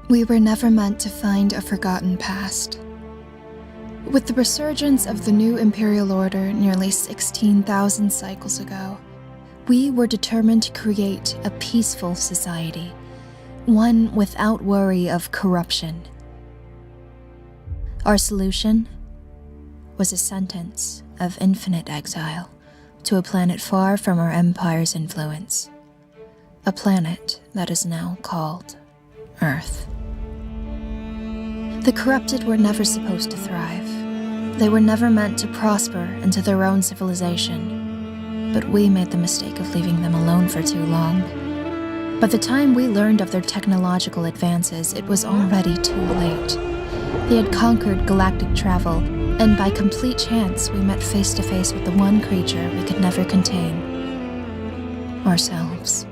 We were never meant to find a forgotten past. With the resurgence of the new Imperial Order nearly 16,000 cycles ago, we were determined to create a peaceful society, one without worry of corruption. Our solution was a sentence of infinite exile to a planet far from our empire's influence, a planet that is now called Earth. The corrupted were never supposed to thrive. They were never meant to prosper into their own civilization, but we made the mistake of leaving them alone for too long. By the time we learned of their technological advances, it was already too late. They had conquered galactic travel, and by complete chance, we met face to face with the one creature we could never contain: ourselves.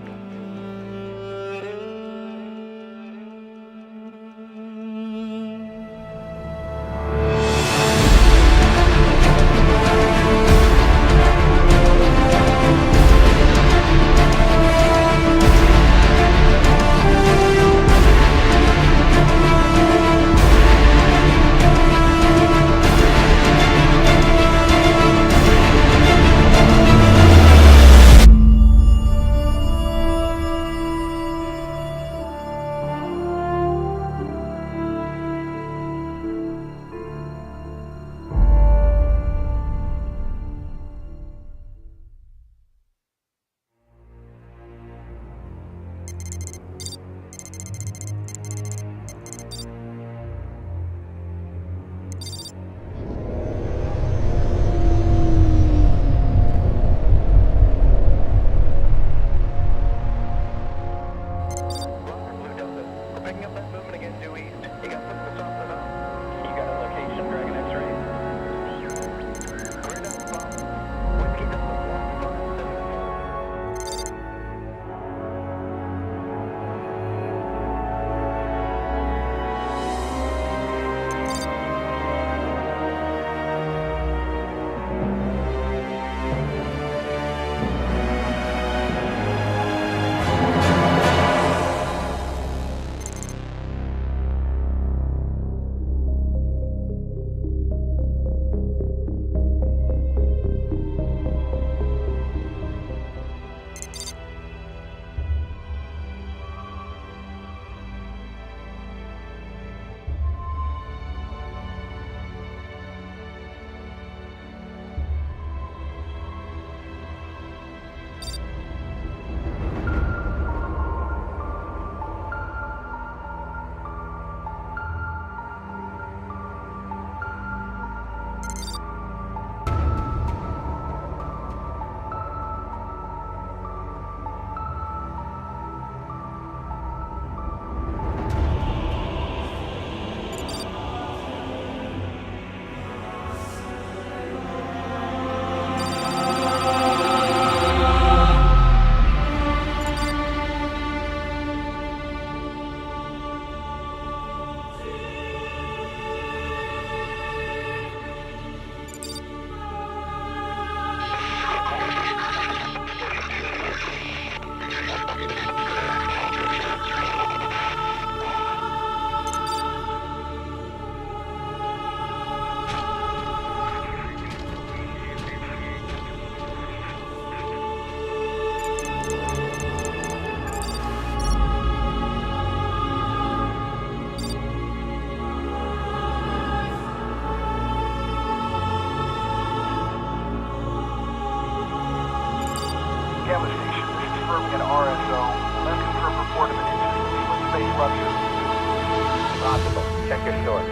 Check your source.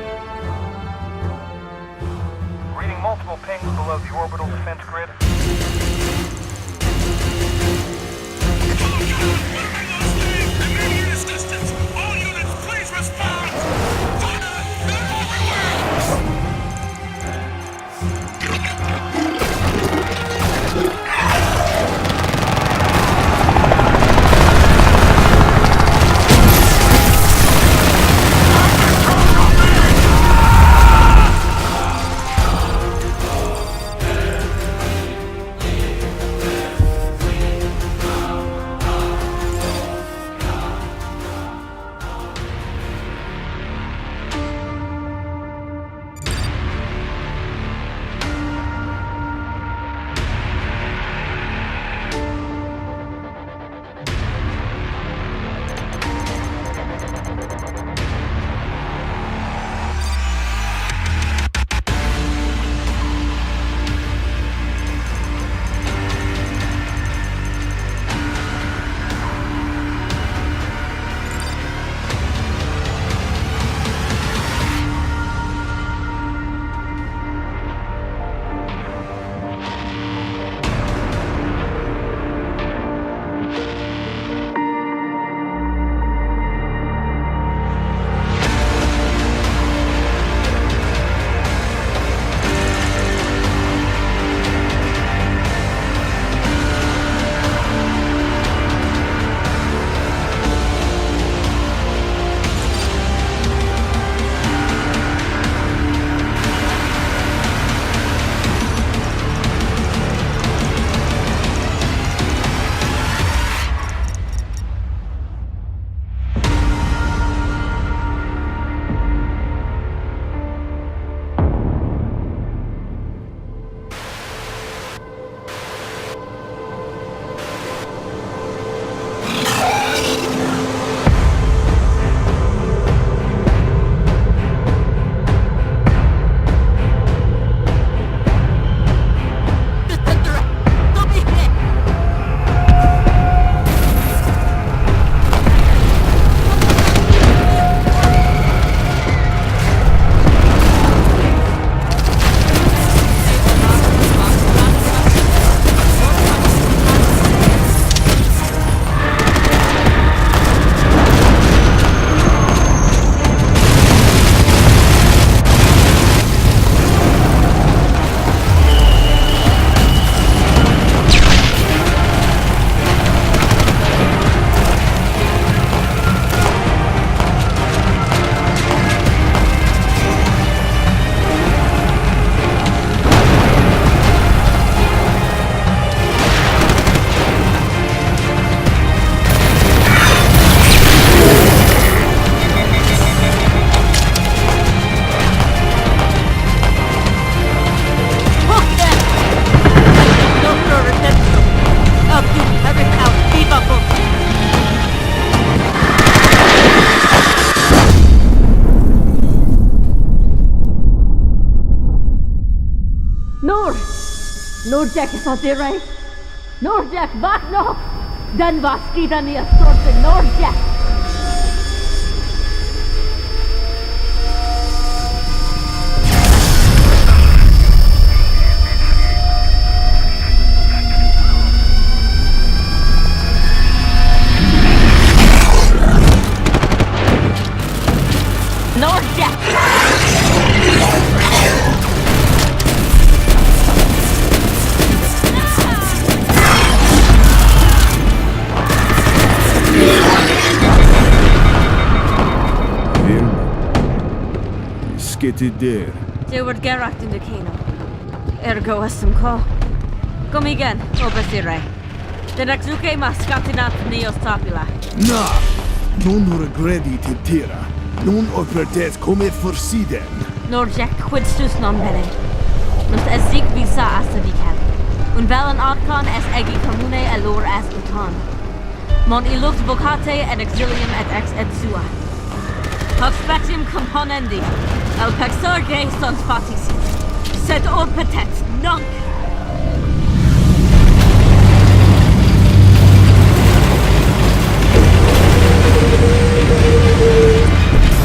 Reading multiple pings below the orbital defense grid. Immediate assistance! All units, please respond! They're everywhere! Nordjack is not there, right? Nordjack, vakna! Den vaskita ni har stått för Nordjack! Nordjack! Skitty där. Det var gerakt in the kino. Ergo asum ko. Kom igen, obesirai. Den exuke maskatinat neos tapila. Na! Non regredi till tira. Non opertes come forsiden. Nordjack quidstus non bene. Nus es sig visa asavical. Un valen arkan es egi commune elor as utan. Mon ilux vocate et exilium et ex et sua. Hoc spetium componendi. El pexor gay sons fatis. Sed orpetet nunc.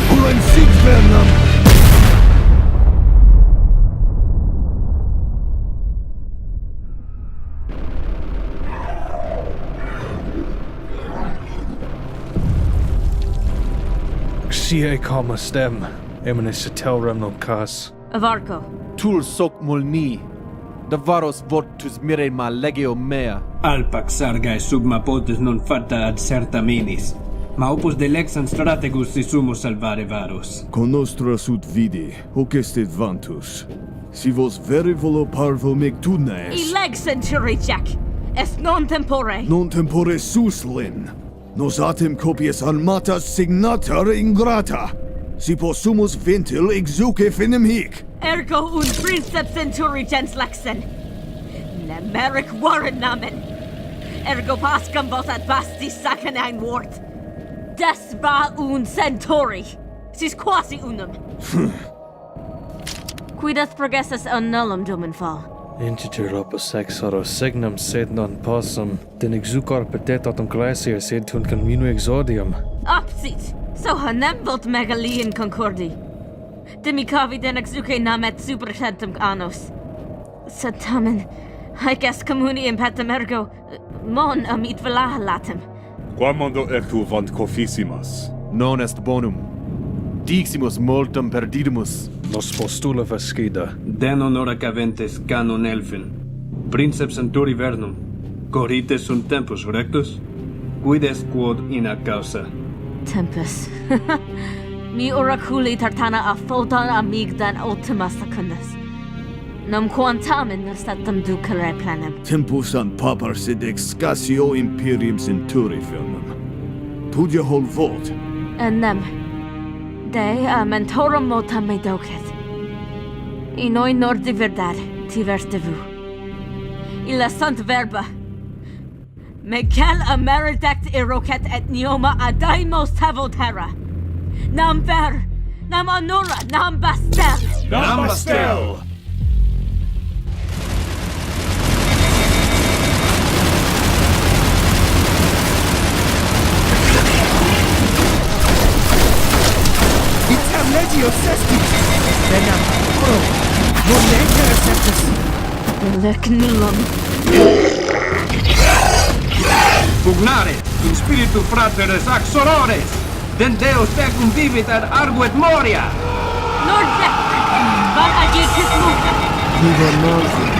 Hulen Sigvernam! Xie kama stem, eminis telram non kas. Avarco. Tul sok molni. Davaros vortus mire ma legio mea. Alpax sargae sugma potes non fata ad certaminis. Ma opus delexan strategus si sumo salvare varus. Con nostra sut vidi, hoc estet vantus. Si vos vere volo parvo mectudna I est, leg century jack. Es non tempore. non tempore suslin. Nos atem copias armatas signatar ingrata. Si possumus ventil exuce finem hic. Ergo un princeps centuri gens lexen. Nemeric warren namen. Ergo pascam vos ad basti sacanein wort. Des va un centuri. Sis quasi unum. Quidas progressus annulum domen fall. Integer opus sexoro signum sed non possum, den exucor petetot glacier sed tun conminu exordium. Opsit. So hanem volt megalian concordi. Demicavi den exuque namet supercentum annos. Sed tamen, haec est communi impetum ergo, mon amit vela latem. Quamondo ectu vant cofissimas. Non est bonum. Diximus multum perdidimus. Nos postula vescida. Den honora caventes canon elfen. Princeps centuri vernum. Corrites sunt tempus rectus? Quid est quod ina causa? Tempus. Mi oraculi tartana a photon amigdan ultima secundus. Nam quantamen statum ducere planem. Tempus an papar sed excasio imperium centuri filmum. Pudia hol volt. En nem. De a mentorum mota me docet. In noi nordi verdad, tivers devu. Illa sunt verba. Me cal ameridect irocet et neoma adaimos tavo terra. Nam ver, nam honora, nam bastel. Nambastel! Itam legio sestit! Venam, pro, non legere septis! Lec nullum. Pugnare, in spiritu frateres axorores! Den Deus tecum vivit ad arguet moria! Nordjack! Van agitis muta! Niva nalfum.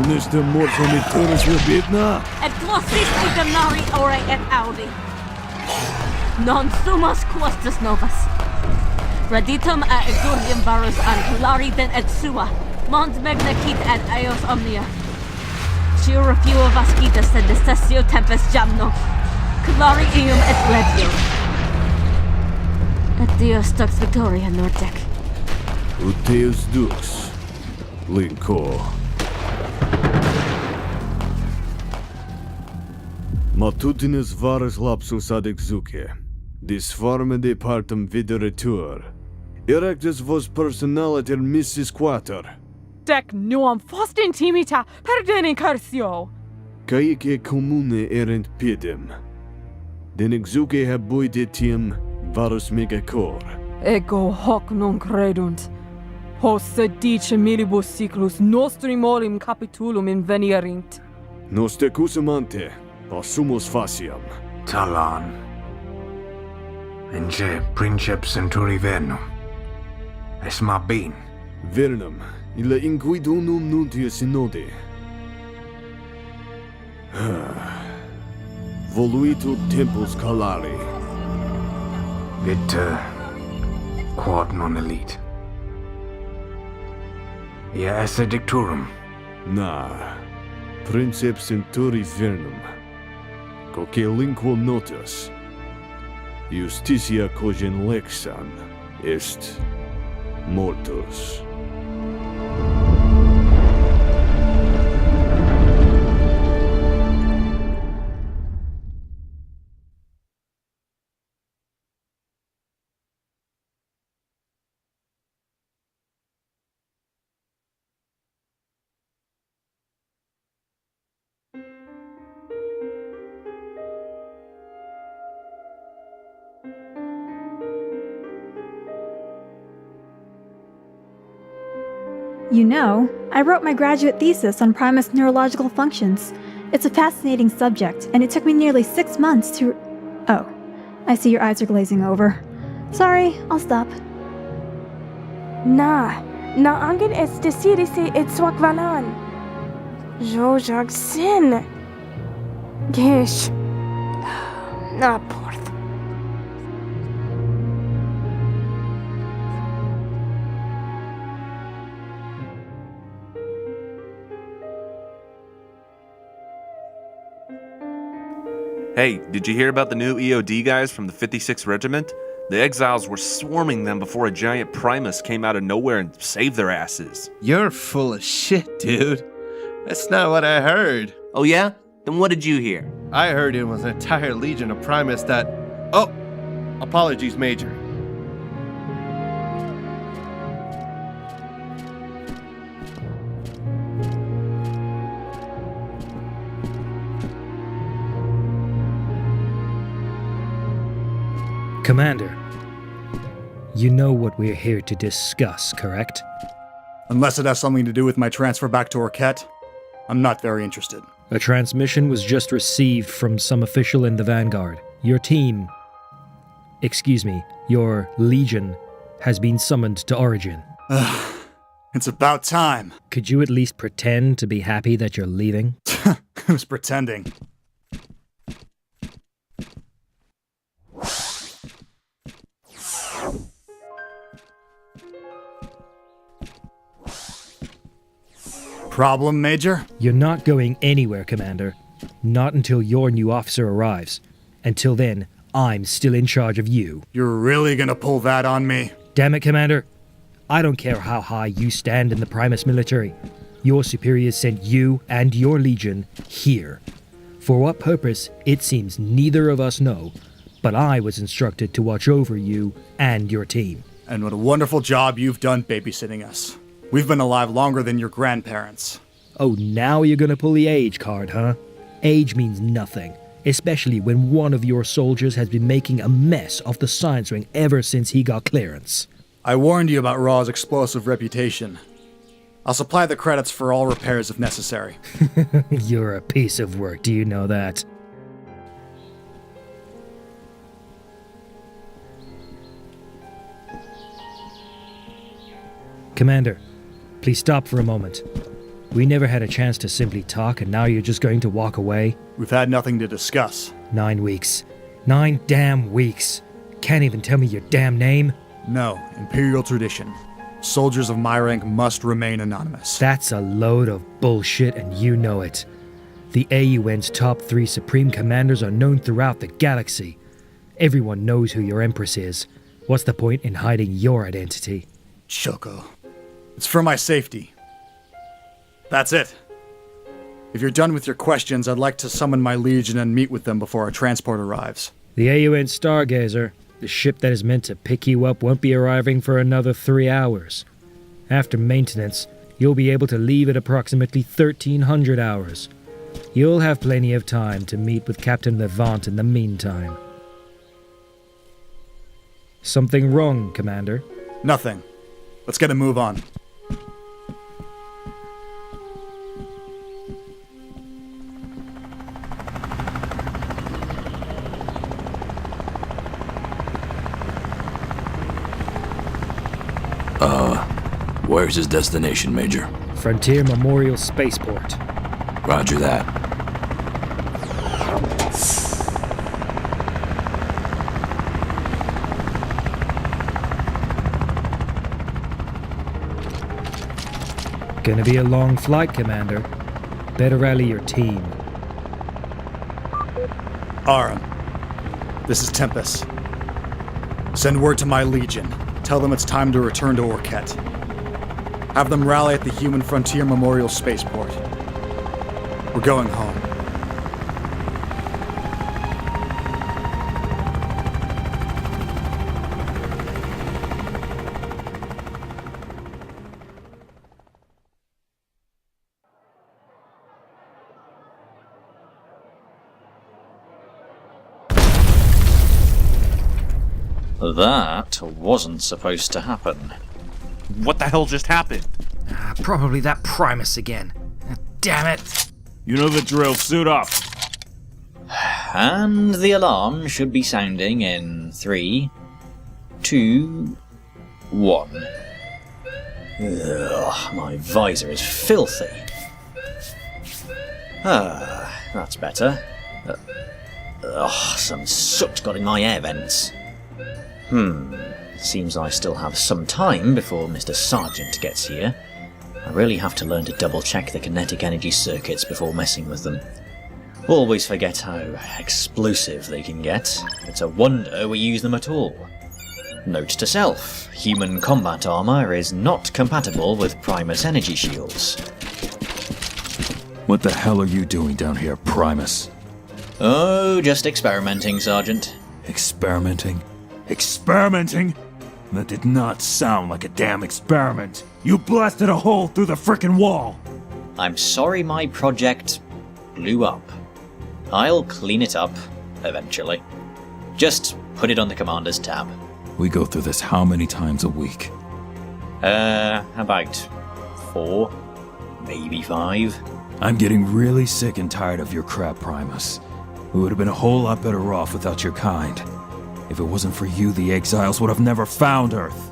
Uneste morsa mitteres verbitna. Et glossis damnari ore et audi. Non sumas quostus novas. Raditum a exordium varus anculari den et sua. Mons magna quit ad eos omnia. Ciu refua vascitas sed necessio tempus jamno. Culari eum et legio. Et Dios dux victoria Nordjack. Ut Deus dux. Linco. Matutinis varus lapsus ad exuce. Disforme de partum videretur. Erectus vos personaliter missis quater. Dec nuam fost intimita perden incursio. Caike commune erent piedem. Den exuke habuit etiam varus mega cor. Ego hoc non credunt. Hos sedice milibus cyclus nostrim olim capitulum invenierint. Nos decusumante, possumus faciam. Talan. Enge princeps centuri vernum. Esma bin. Vernum, illa inquidunum nuntia synode. Voluitur tempus calari. It, quod non elite. Ia esse dicturum. Na, princeps centuri vernum. Coque linquo notus. Justitia cogent lexan est mortus. You know, I wrote my graduate thesis on Primus neurological functions. It's a fascinating subject, and it took me nearly 6 months to... Oh, I see your eyes are glazing over. Sorry, I'll stop. Na angen es decidise et swakvanan. Jo jag sin. Gish. Na porth. Hey, did you hear about the new EOD guys from the 56th Regiment? The exiles were swarming them before a giant Primus came out of nowhere and saved their asses. You're full of shit, dude. That's not what I heard. Oh yeah? Then what did you hear? I heard it was an entire legion of Primus that... Oh! Apologies, Major. Commander, you know what we're here to discuss, correct? Unless it has something to do with my transfer back to Orket, I'm not very interested. A transmission was just received from some official in the Vanguard. Your team... your Legion has been summoned to Origin. It's about time. Could you at least pretend to be happy that you're leaving? Who's pretending? Problem, Major? You're not going anywhere, Commander. Not until your new officer arrives. Until then, I'm still in charge of you. You're really gonna pull that on me? Damn it, Commander. I don't care how high you stand in the Primus military. Your superiors sent you and your Legion here. For what purpose, it seems neither of us know, but I was instructed to watch over you and your team. And what a wonderful job you've done babysitting us. We've been alive longer than your grandparents. Oh, now you're gonna pull the age card, huh? Age means nothing, especially when one of your soldiers has been making a mess of the science ring ever since he got clearance. I warned you about Raw's explosive reputation. I'll supply the credits for all repairs if necessary. You're a piece of work, do you know that? Commander, please stop for a moment. We never had a chance to simply talk, and now you're just going to walk away? We've had nothing to discuss. 9 weeks. 9 damn weeks. Can't even tell me your damn name? No, Imperial tradition. Soldiers of my rank must remain anonymous. That's a load of bullshit, and you know it. The AUN's top 3 Supreme Commanders are known throughout the galaxy. Everyone knows who your Empress is. What's the point in hiding your identity? Choco. It's for my safety. That's it. If you're done with your questions, I'd like to summon my Legion and meet with them before our transport arrives. The AUN Stargazer, the ship that is meant to pick you up, won't be arriving for another 3 hours. After maintenance, You'll be able to leave at approximately 1300 hours. You'll have plenty of time to meet with Captain Levant in the meantime. Something wrong, Commander? Nothing. Let's get a move on. Where's his destination, Major? Frontier Memorial Spaceport. Roger that. Gonna be a long flight, Commander. Better rally your team. Aram, this is Tempest. Send word to my Legion. Tell them it's time to return to Orket. Have them rally at the Human Frontier Memorial Spaceport. We're going home. That wasn't supposed to happen. What the hell just happened? Probably that Primus again. Damn it! You know the drill, suit up! And the alarm should be sounding in 3, 2, 1. Ugh, my visor is filthy. That's better. Some soot got in my air vents. Seems I still have some time before Mr. Sergeant gets here. I really have to learn to double-check the kinetic energy circuits before messing with them. Always forget how explosive they can get. It's a wonder we use them at all. Note to self, human combat armor is not compatible with Primus energy shields. What the hell are you doing down here, Primus? Oh, just experimenting, Sergeant. Experimenting? Experimenting? That did not sound like a damn experiment. You blasted a hole through the frickin' wall! I'm sorry my project blew up. I'll clean it up, eventually. Just put it on the Commander's tab. We go through this how many times a week? About 4, maybe 5. I'm getting really sick and tired of your crap, Primus. We would have been a whole lot better off without your kind. If it wasn't for you, the exiles would have never found Earth.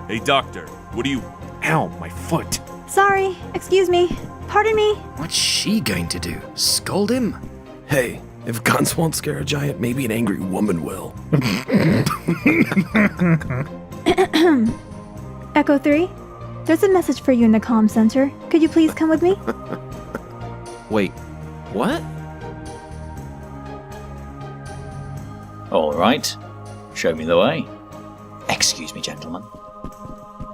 Hey, Doctor, what do you... Ow, my foot. Sorry, excuse me. Pardon me. What's she going to do? Scold him? Hey, if guns won't scare a giant, maybe an angry woman will. Echo 3, there's a message for you in the comm center. Could you please come with me? Wait, what? Alright, show me the way. Excuse me, gentlemen.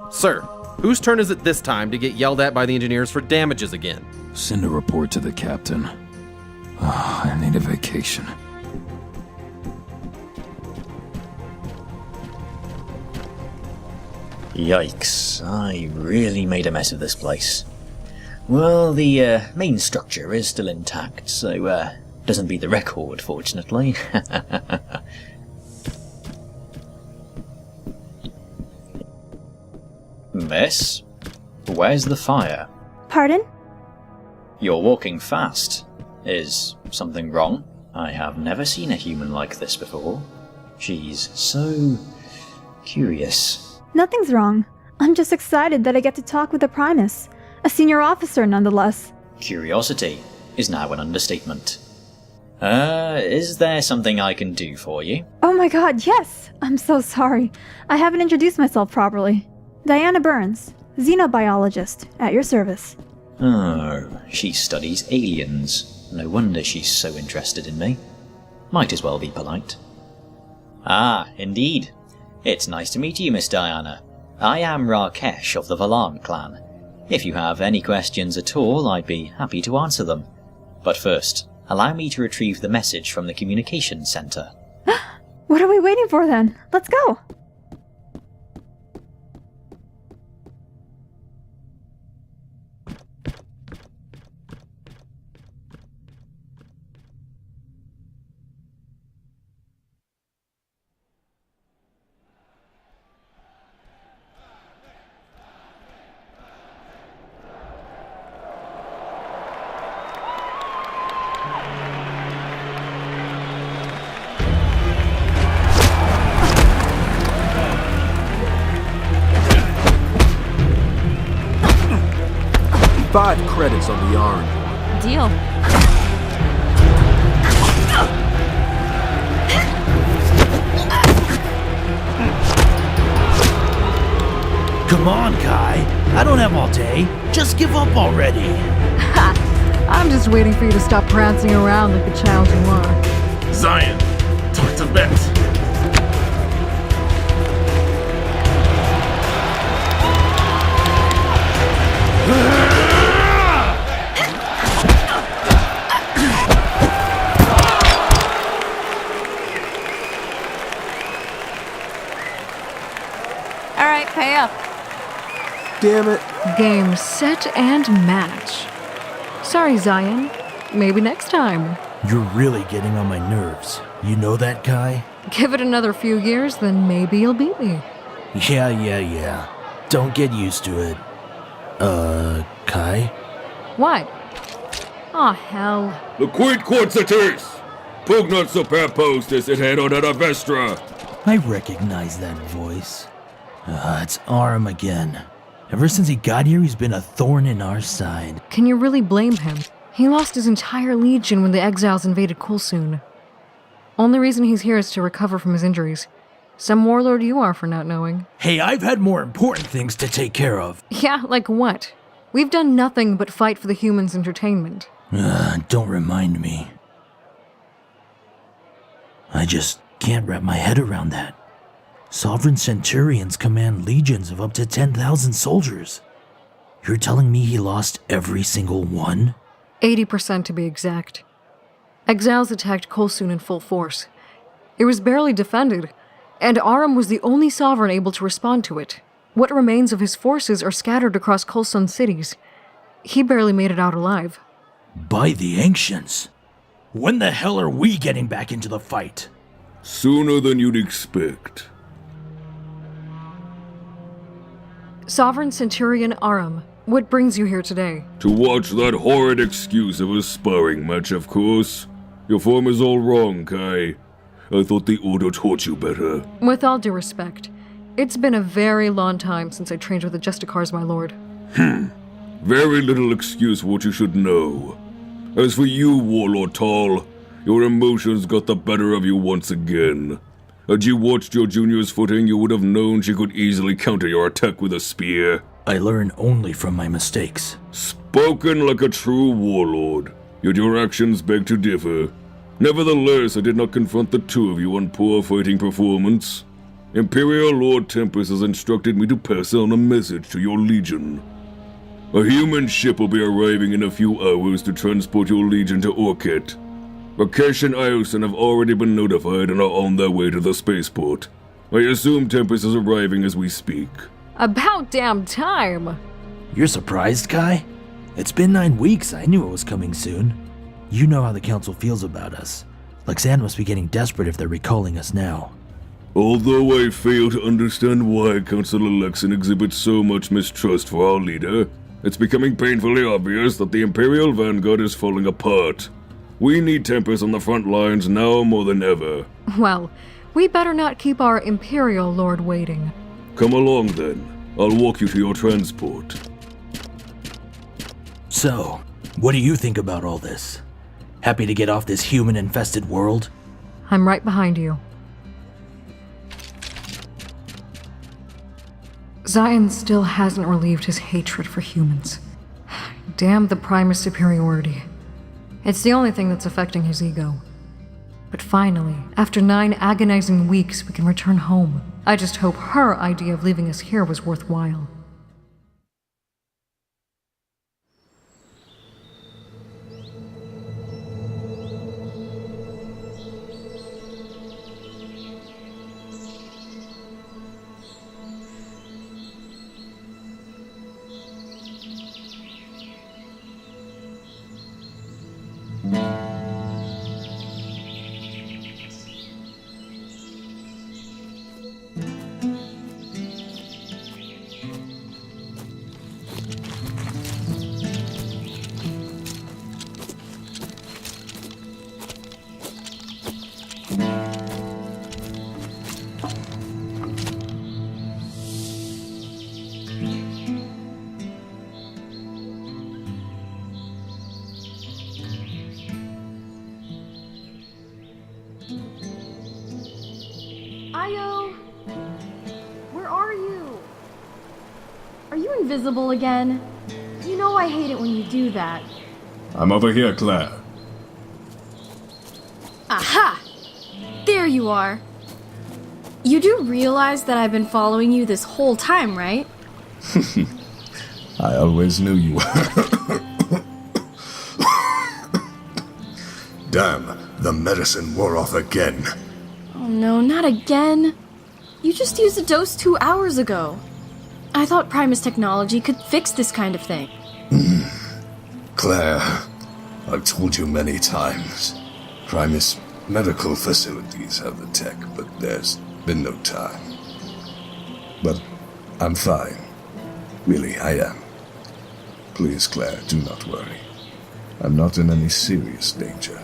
Sir, whose turn is it this time to get yelled at by the engineers for damages again? Send a report to the captain. I need a vacation. Yikes, I really made a mess of this place. Well, the main structure is still intact, so doesn't beat the record, fortunately. Miss, where's the fire? Pardon? You're walking fast. Is something wrong? I have never seen a human like this before. She's so curious. Nothing's wrong. I'm just excited that I get to talk with the Primus. A senior officer, nonetheless. Curiosity is now an understatement. Is there something I can do for you? Oh my god, yes! I'm so sorry. I haven't introduced myself properly. Diana Burns, xenobiologist, at your service. Oh, she studies aliens. No wonder she's so interested in me. Might as well be polite. Ah, indeed. It's nice to meet you, Miss Diana. I am Rakesh of the Valan clan. If you have any questions at all, I'd be happy to answer them. But first, allow me to retrieve the message from the communications center. What are we waiting for then? Let's go! 5 credits on the orange one. Deal. Come on, Kai. I don't have all day. Just give up already. I'm just waiting for you to stop prancing around like the child you are. Zion, talk to Beth. All right, pay up. Damn it. Game, set, and match. Sorry, Zion. Maybe next time. You're really getting on my nerves. You know that, Kai? Give it another few years, then maybe you'll beat me. Yeah. Don't get used to it. Kai? What? Aw, hell. Liquid quantities! Pugnant superpostus it head on a vestra! I recognize that voice. It's Aram again. Ever since he got here, he's been a thorn in our side. Can you really blame him? He lost his entire legion when the exiles invaded Kulsoon. Only reason he's here is to recover from his injuries. Some warlord you are for not knowing. Hey, I've had more important things to take care of. Yeah, like what? We've done nothing but fight for the humans' entertainment. Don't remind me. I just can't wrap my head around that. Sovereign Centurions command legions of up to 10,000 soldiers. You're telling me he lost every single one? 80% to be exact. Exiles attacked Kulsoon in full force. It was barely defended, and Aram was the only sovereign able to respond to it. What remains of his forces are scattered across Kulsoon cities. He barely made it out alive. By the Ancients! When the hell are we getting back into the fight? Sooner than you'd expect. Sovereign Centurion Aram, what brings you here today? To watch that horrid excuse of a sparring match, of course. Your form is all wrong, Kai. I thought the Order taught you better. With all due respect, it's been a very long time since I trained with the Justicars, my lord. Very little excuse for what you should know. As for you, Warlord Tall, your emotions got the better of you once again. Had you watched your junior's footing, you would have known she could easily counter your attack with a spear. I learn only from my mistakes. Spoken like a true warlord, yet your actions beg to differ. Nevertheless, I did not confront the two of you on poor fighting performance. Imperial Lord Tempest has instructed me to pass on a message to your legion. A human ship will be arriving in a few hours to transport your legion to Orket. Rakesh and Iosen have already been notified and are on their way to the spaceport. I assume Tempest is arriving as we speak. About damn time! You're surprised, Kai? It's been 9 weeks. I knew it was coming soon. You know how the Council feels about us. Lexan must be getting desperate if they're recalling us now. Although I fail to understand why Councilor Lexan exhibits so much mistrust for our leader, it's becoming painfully obvious that the Imperial Vanguard is falling apart. We need Tempest on the front lines now more than ever. Well, we better not keep our Imperial Lord waiting. Come along then. I'll walk you to your transport. So, what do you think about all this? Happy to get off this human-infested world? I'm right behind you. Zion still hasn't relieved his hatred for humans. Damn the Primus superiority. It's the only thing that's affecting his ego. But finally, after 9 agonizing weeks, we can return home. I just hope her idea of leaving us here was worthwhile. Io! Where are you? Are you invisible again? You know I hate it when you do that. I'm over here, Claire. Aha! There you are. You do realize that I've been following you this whole time, right? I always knew you were. Damn, the medicine wore off again. Oh no, not again. You just used a dose 2 hours ago. I thought Primus technology could fix this kind of thing. Claire, I've told you many times. Primus medical facilities have the tech, but there's been no time. But I'm fine. Really, I am. Please, Claire, do not worry. I'm not in any serious danger.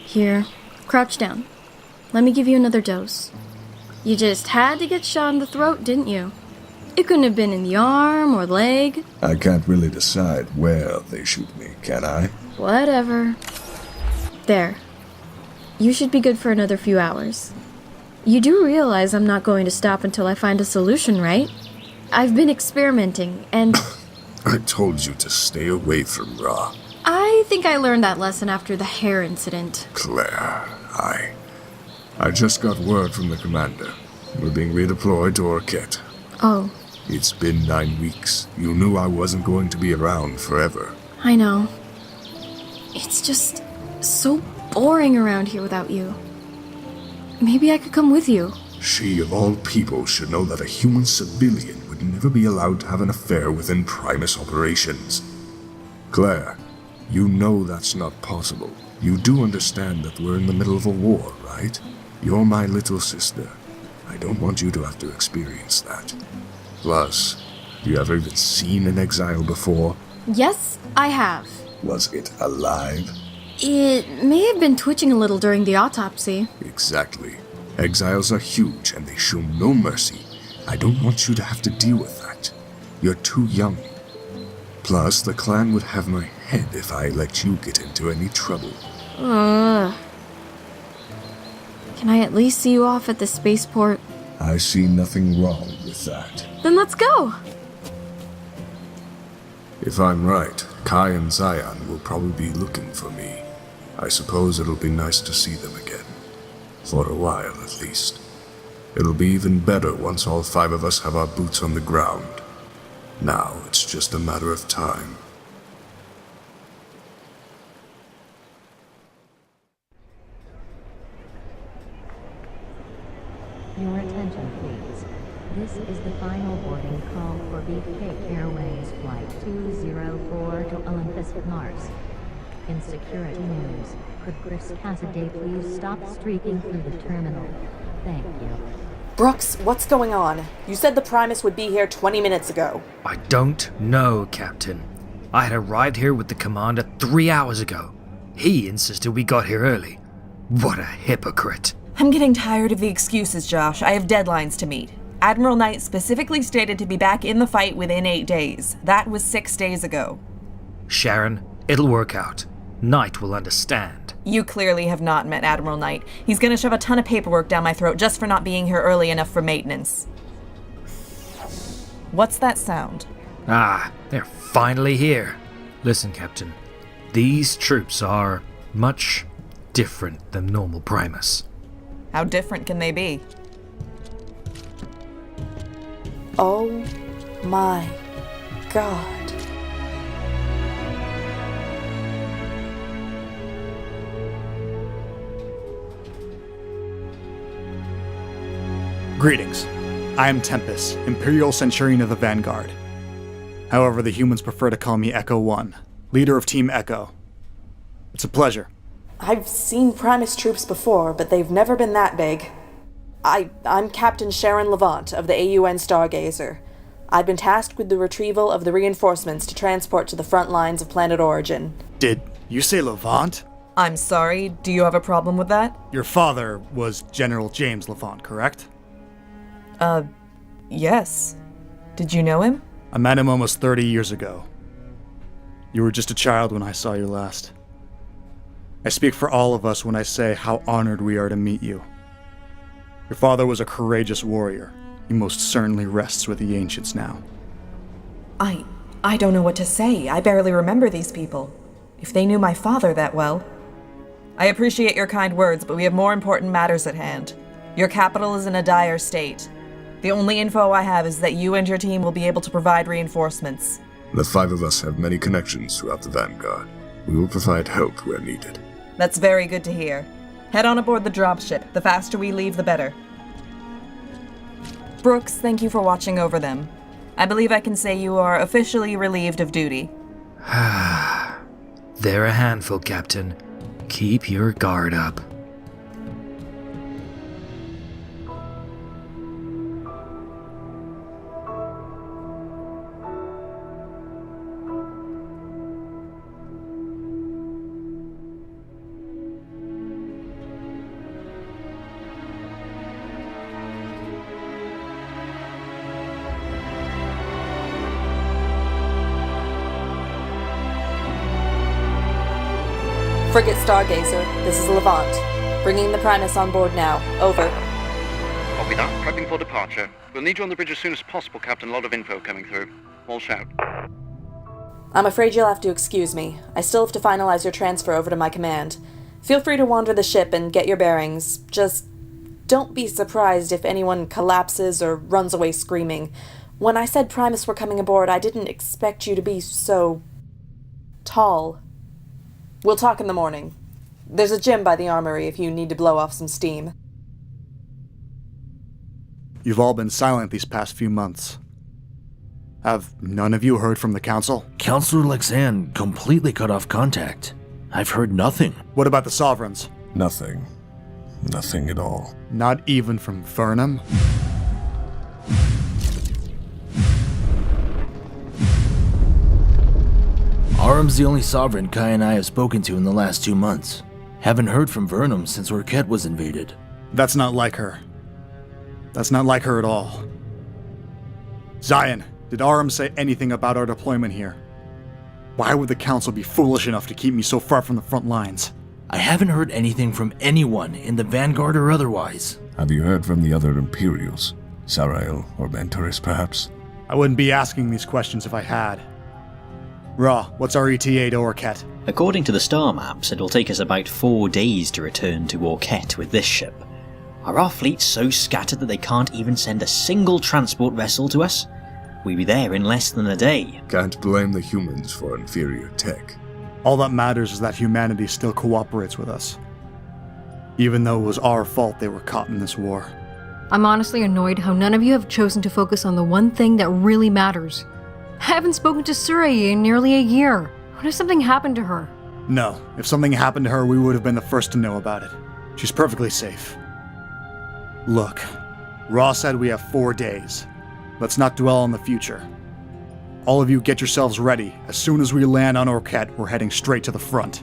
Here, crouch down. Let me give you another dose. You just had to get shot in the throat, didn't you? It couldn't have been in the arm or leg. I can't really decide where they shoot me, can I? Whatever. There. You should be good for another few hours. You do realize I'm not going to stop until I find a solution, right? I've been experimenting, and... I told you to stay away from Ra. I think I learned that lesson after the hair incident. Claire, I just got word from the commander. We're being redeployed to Orket. Oh. It's been 9 weeks. You knew I wasn't going to be around forever. I know. It's just so boring around here without you. Maybe I could come with you. She, of all people, should know that a human civilian would never be allowed to have an affair within Primus operations. Claire, you know that's not possible. You do understand that we're in the middle of a war, right? You're my little sister. I don't want you to have to experience that. Plus, have you ever even seen an exile before? Yes, I have. Was it alive? It may have been twitching a little during the autopsy. Exactly. Exiles are huge and they show no mercy. I don't want you to have to deal with that. You're too young. Plus, the clan would have my head if I let you get into any trouble. Can I at least see you off at the spaceport? I see nothing wrong with that. Then let's go! If I'm right, Kai and Zion will probably be looking for me. I suppose it'll be nice to see them again. For a while, at least. It'll be even better once all 5 of us have our boots on the ground. Now, it's just a matter of time. Your attention, please. This is the final boarding call for Beefcake Airways Flight 204 to Olympus, Mars. In security news, could Chris Cassidy please stop streaking through the terminal? Thank you. Brooks, what's going on? You said the Primus would be here 20 minutes ago. I don't know, Captain. I had arrived here with the commander 3 hours ago. He insisted we got here early. What a hypocrite. I'm getting tired of the excuses, Josh. I have deadlines to meet. Admiral Knight specifically stated to be back in the fight within 8 days. That was 6 days ago. Sharon, it'll work out. Knight will understand. You clearly have not met Admiral Knight. He's gonna shove a ton of paperwork down my throat just for not being here early enough for maintenance. What's that sound? Ah, they're finally here. Listen, Captain. These troops are much different than normal Primus. How different can they be? Oh my god. Greetings. I am Tempest, Imperial Centurion of the Vanguard. However, the humans prefer to call me Echo 1, leader of Team Echo. It's a pleasure. I've seen Primus troops before, but they've never been that big. I'm Captain Sharon Levant of the AUN Stargazer. I've been tasked with the retrieval of the reinforcements to transport to the front lines of Planet Origin. Did you say Levant? I'm sorry, do you have a problem with that? Your father was General James Levant, correct? Yes. Did you know him? I met him almost 30 years ago. You were just a child when I saw you last. I speak for all of us when I say how honored we are to meet you. Your father was a courageous warrior. He most certainly rests with the ancients now. I don't know what to say. I barely remember these people. If they knew my father that well. I appreciate your kind words, but we have more important matters at hand. Your capital is in a dire state. The only info I have is that you and your team will be able to provide reinforcements. The 5 of us have many connections throughout the Vanguard. We will provide help where needed. That's very good to hear. Head on aboard the dropship. The faster we leave, the better. Brooks, thank you for watching over them. I believe I can say you are officially relieved of duty. They're a handful, Captain. Keep your guard up. Frigate Stargazer, this is Levant. Bringing the Primus on board now. Over. Copy that. Prepping for departure. We'll need you on the bridge as soon as possible, Captain. A lot of info coming through. All shout. I'm afraid you'll have to excuse me. I still have to finalize your transfer over to my command. Feel free to wander the ship and get your bearings. Just don't be surprised if anyone collapses or runs away screaming. When I said Primus were coming aboard, I didn't expect you to be so tall. We'll talk in the morning. There's a gym by the armory if you need to blow off some steam. You've all been silent these past few months. Have none of you heard from the Council? Councilor Lexan completely cut off contact. I've heard nothing. What about the Sovereigns? Nothing. Nothing at all. Not even from Vernum? Aram's the only sovereign Kai and I have spoken to in the last 2 months. Haven't heard from Vernum since Orket was invaded. That's not like her. That's not like her at all. Zion, did Aram say anything about our deployment here? Why would the Council be foolish enough to keep me so far from the front lines? I haven't heard anything from anyone in the Vanguard or otherwise. Have you heard from the other Imperials? Sarael or Mentoris, perhaps? I wouldn't be asking these questions if I had. Ra, what's our ETA to Orket? According to the star maps, it'll take us about 4 days to return to Orket with this ship. Are our fleets so scattered that they can't even send a single transport vessel to us? We'll be there in less than a day. Can't blame the humans for inferior tech. All that matters is that humanity still cooperates with us. Even though it was our fault they were caught in this war. I'm honestly annoyed how none of you have chosen to focus on the one thing that really matters. I haven't spoken to Surrey in nearly a year. What if something happened to her? No, if something happened to her, we would have been the first to know about it. She's perfectly safe. Look, Ra said we have 4 days. Let's not dwell on the future. All of you get yourselves ready. As soon as we land on Orket, we're heading straight to the front.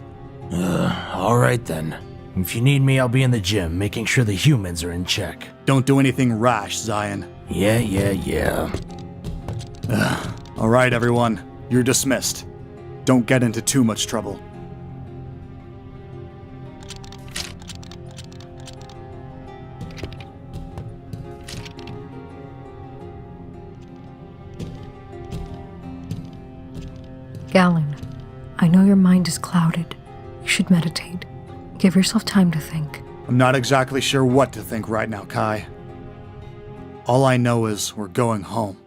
Alright then. If you need me, I'll be in the gym, making sure the humans are in check. Don't do anything rash, Zion. Yeah. Alright, everyone. You're dismissed. Don't get into too much trouble. Galen, I know your mind is clouded. You should meditate. Give yourself time to think. I'm not exactly sure what to think right now, Kai. All I know is we're going home.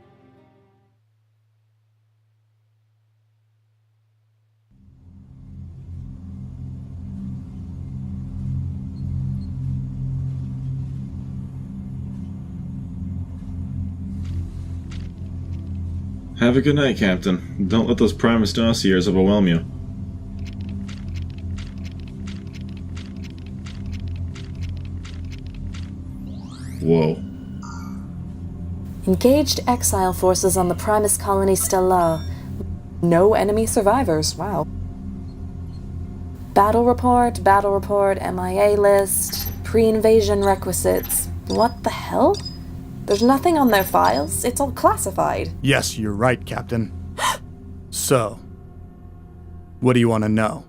Have a good night, Captain. Don't let those Primus dossiers overwhelm you. Whoa. Engaged exile forces on the Primus colony Stellar. No enemy survivors. Wow. Battle report, MIA list, pre-invasion requisites. What the hell? There's nothing on their files. It's all classified. Yes, you're right, Captain. So, what do you want to know?